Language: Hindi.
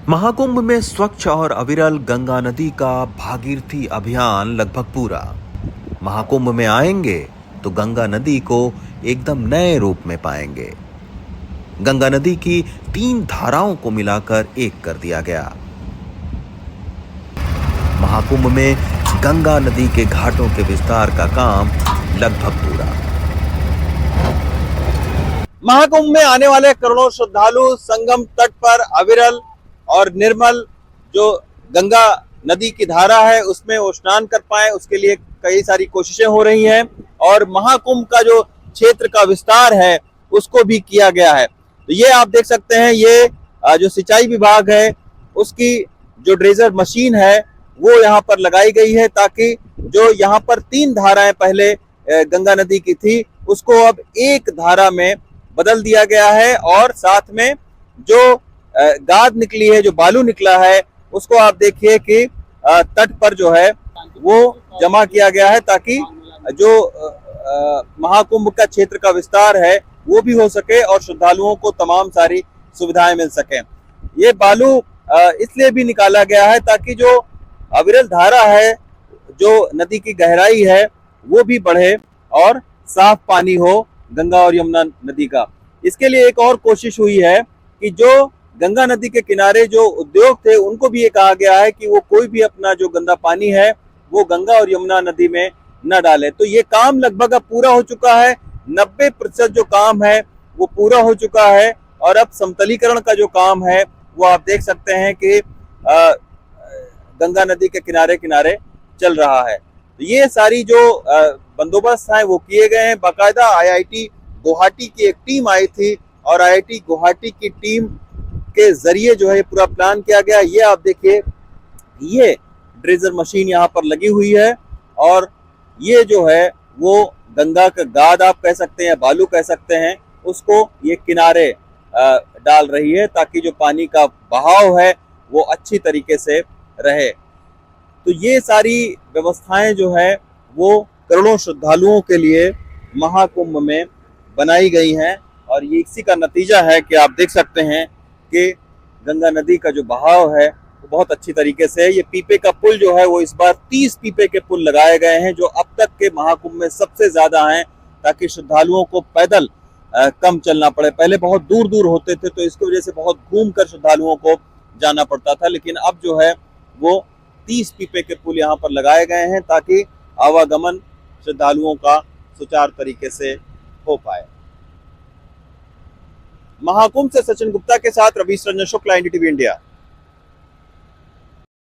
महाकुंभ में स्वच्छ और अविरल गंगा नदी का भागीरथी अभियान लगभग पूरा। महाकुंभ में आएंगे तो गंगा नदी को एकदम नए रूप में पाएंगे। गंगा नदी की 3 धाराओं को मिलाकर एक कर दिया गया। महाकुंभ में गंगा नदी के घाटों के विस्तार का काम लगभग पूरा। महाकुंभ में आने वाले करोड़ों श्रद्धालु संगम तट पर अविरल और निर्मल जो गंगा नदी की धारा है उसमें वो स्नान कर पाए, उसके लिए कई सारी कोशिशें हो रही हैं। और महाकुंभ का जो क्षेत्र का विस्तार है उसको भी किया गया है। तो ये आप देख सकते हैं, ये जो सिंचाई विभाग है उसकी जो ड्रेजर मशीन है वो यहाँ पर लगाई गई है, ताकि जो यहाँ पर 3 धाराएं पहले गंगा नदी की थी उसको अब एक धारा में बदल दिया गया है। और साथ में जो गाद निकली है, जो बालू निकला है, उसको आप देखिए कि तट पर जो है वो जमा किया गया है, ताकि जो महाकुंभ का क्षेत्र का विस्तार है वो भी हो सके और श्रद्धालुओं को तमाम सारी सुविधाएं मिल सके। ये बालू इसलिए भी निकाला गया है ताकि जो अविरल धारा है, जो नदी की गहराई है, वो भी बढ़े और साफ पानी हो गंगा और यमुना नदी का। इसके लिए एक और कोशिश हुई है कि जो गंगा नदी के किनारे जो उद्योग थे उनको भी ये कहा गया है कि वो कोई भी अपना जो गंदा पानी है वो गंगा और यमुना नदी में न डाले। तो ये काम लगभग अब पूरा हो चुका है। 90% जो काम है वो पूरा हो चुका है और अब समतलीकरण का जो काम है वो आप देख सकते हैं कि गंगा नदी के किनारे किनारे चल रहा है। तो ये सारी जो बंदोबस्त है वो किए गए हैं। बाकायदा आईआईटी गुवाहाटी की एक टीम आई थी और आईआईटी गुवाहाटी की टीम के जरिए जो है पूरा प्लान किया गया। ये आप देखिए, ये ड्रेजर मशीन यहाँ पर लगी हुई है और ये जो है वो गंगा का गाद आप कह सकते हैं, बालू कह सकते हैं, उसको ये किनारे डाल रही है ताकि जो पानी का बहाव है वो अच्छी तरीके से रहे। तो ये सारी व्यवस्थाएं जो है वो करोड़ों श्रद्धालुओं के लिए महाकुंभ में बनाई गई हैं और ये इसी का नतीजा है कि आप देख सकते हैं कि गंगा नदी का जो बहाव है वो बहुत अच्छी तरीके से। ये पीपे का पुल जो है वो इस बार 30 पीपे के पुल लगाए गए हैं, जो अब तक के महाकुंभ में सबसे ज्यादा हैं, ताकि श्रद्धालुओं को पैदल कम चलना पड़े। पहले बहुत दूर दूर होते थे तो इसकी वजह से बहुत घूम कर श्रद्धालुओं को जाना पड़ता था, लेकिन अब जो है वो 30 पीपे के पुल यहाँ पर लगाए गए हैं ताकि आवागमन श्रद्धालुओं का सुचारू तरीके से हो पाए। महाकुंभ से सचिन गुप्ता के साथ रवीश रंजन शुक्ला, एनडीटीवी इंडिया।